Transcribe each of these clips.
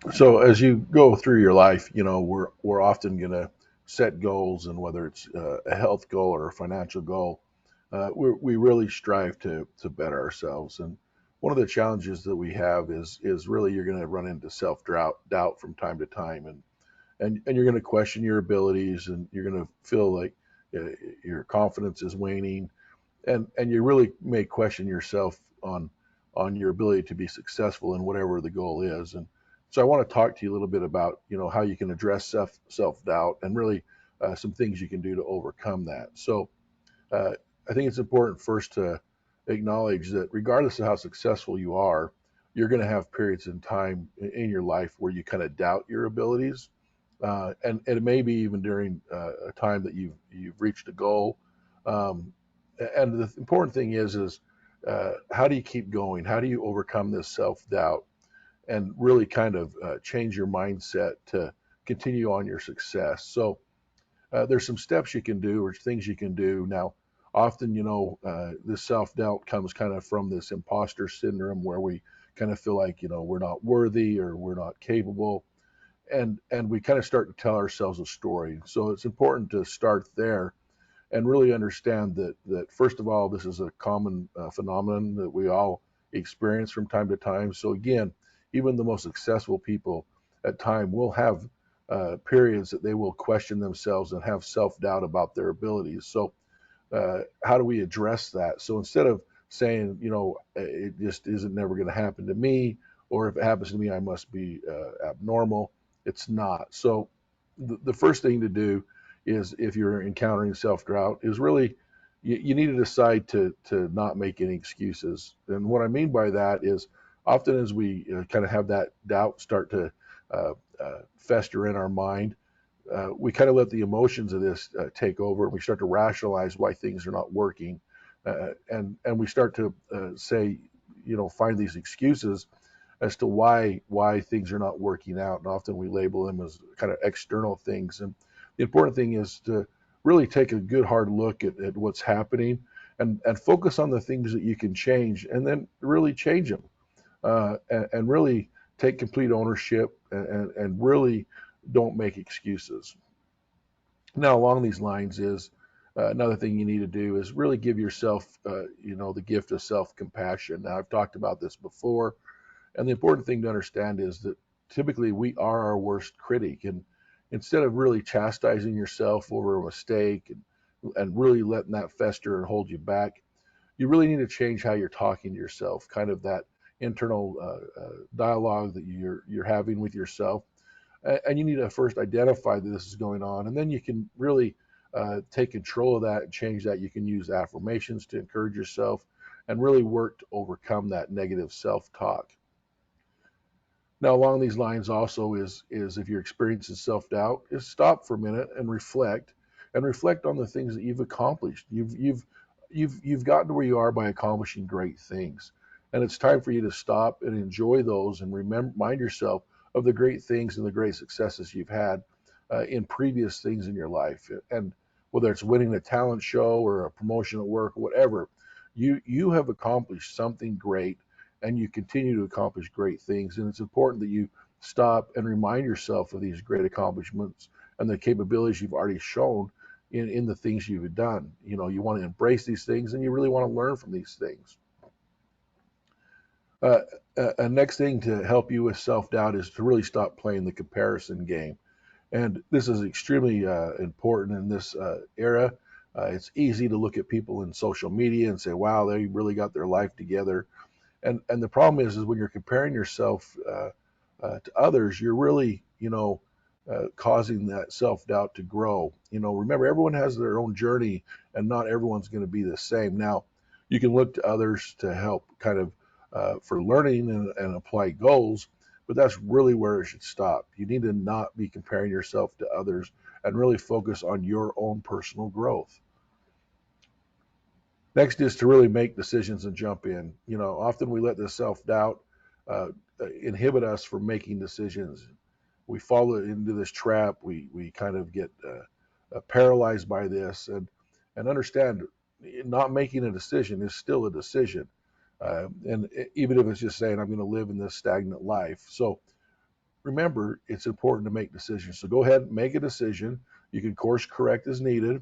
So as you go through your life, we're often going to set goals, and whether it's a health goal or a financial goal, we really strive to better ourselves. And one of the challenges that we have is really you're going to run into self doubt from time to time, and you're going to question your abilities, and you're going to feel like your confidence is waning, and you really may question yourself on your ability to be successful in whatever the goal is. And so I want to talk to you a little bit about how you can address self doubt, and really some things you can do to overcome that. So uh, I think it's important first to acknowledge that regardless of how successful you are, you're going to have periods in time in your life where you kind of doubt your abilities, and it may be even during a time that you've reached a goal. Um, and the important thing is how do you keep going? How do you overcome this self doubt and really kind of change your mindset to continue on your success? So there's some steps you can do or things you can do. Now, often, this self doubt comes kind of from this imposter syndrome where we kind of feel like, we're not worthy or we're not capable. And we kind of start to tell ourselves a story. So it's important to start there and really understand that first of all, this is a common phenomenon that we all experience from time to time. So again, even the most successful people at time will have periods that they will question themselves and have self-doubt about their abilities. So how do we address that? So instead of saying, it just isn't never going to happen to me, or if it happens to me, I must be abnormal. It's not. So the first thing to do is, if you're encountering self-doubt, is really you need to decide to not make any excuses. And what I mean by that is, often as we kind of have that doubt start to uh, fester in our mind, we kind of let the emotions of this take over, and we start to rationalize why things are not working, and we start to say, find these excuses as to why things are not working out, and often we label them as kind of external things. And the important thing is to really take a good hard look at what's happening, and focus on the things that you can change, and then really change them, and really take complete ownership, and really don't make excuses. Now, along these lines is another thing you need to do is really give yourself, the gift of self-compassion. Now, I've talked about this before, and the important thing to understand is that typically we are our worst critic, and instead of really chastising yourself over a mistake, and really letting that fester and hold you back, you really need to change how you're talking to yourself, kind of that internal dialogue that you're having with yourself. And you need to first identify that this is going on, and then you can really take control of that and change that. You can use affirmations to encourage yourself, and really work to overcome that negative self-talk. Now, along these lines also is if you're experiencing self-doubt, is stop for a minute and reflect on the things that you've accomplished. You've gotten to where you are by accomplishing great things, and it's time for you to stop and enjoy those, and remind yourself of the great things and the great successes you've had in previous things in your life. And whether it's winning a talent show or a promotion at work, whatever, you have accomplished something great, and you continue to accomplish great things. And it's important that you stop and remind yourself of these great accomplishments and the capabilities you've already shown in the things you've done. You want to embrace these things, and you really want to learn from these things. Uh, a next thing to help you with self doubt is to really stop playing the comparison game. And this is extremely important in this era. It's easy to look at people in social media and say, wow, they really got their life together. And the problem is when you're comparing yourself to others, you're really, causing that self doubt to grow. Remember, everyone has their own journey, and not everyone's going to be the same. Now, you can look to others to help kind of for learning and apply goals, but that's really where it should stop. You need to not be comparing yourself to others, and really focus on your own personal growth. Next is to really make decisions and jump in. Often we let this self doubt uh, inhibit us from making decisions. We fall into this trap. We kind of get paralyzed by this, and understand, not making a decision is still a decision. And even if it's just saying, I'm going to live in this stagnant life. So remember, it's important to make decisions. So go ahead and make a decision. You can course correct as needed.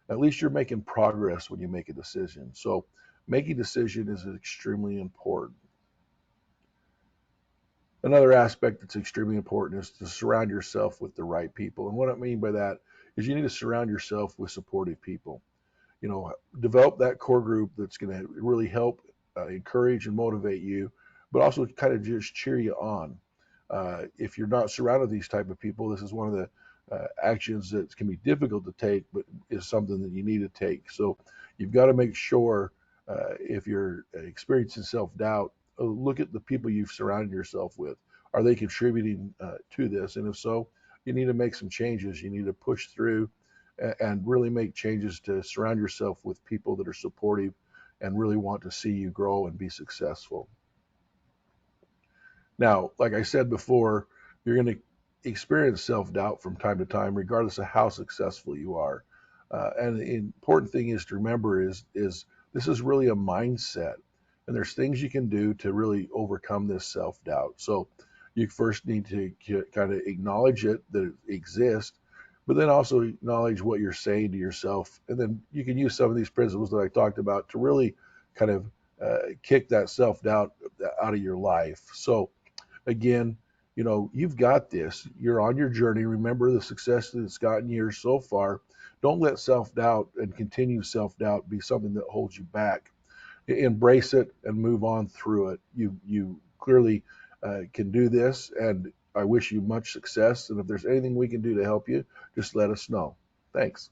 At least you're making progress when you make a decision. So making a decision is extremely important. Another aspect that's extremely important is to surround yourself with the right people. And what I mean by that is you need to surround yourself with supportive people. Develop that core group that's going to really help encourage and motivate you, but also kind of just cheer you on. If you're not surrounded with these type of people, this is one of the actions that can be difficult to take, but is something that you need to take. So you've got to make sure if you're experiencing self-doubt, look at the people you've surrounded yourself with. Are they contributing to this? And if so, you need to make some changes. You need to push through and really make changes to surround yourself with people that are supportive and really want to see you grow and be successful. Now, like I said before, you're going to experience self doubt from time to time, regardless of how successful you are. And the important thing is to remember is this is really a mindset, and there's things you can do to really overcome this self doubt. So you first need to kind of acknowledge it that it exists, but then also acknowledge what you're saying to yourself, and then you can use some of these principles that I talked about to really kind of kick that self doubt out of your life. So again, you've got this. You're on your journey. Remember the success that it's gotten you so far. Don't let self doubt and continued self doubt be something that holds you back. Embrace it and move on through it. You clearly can do this, and I wish you much success. And if there's anything we can do to help you, just let us know. Thanks.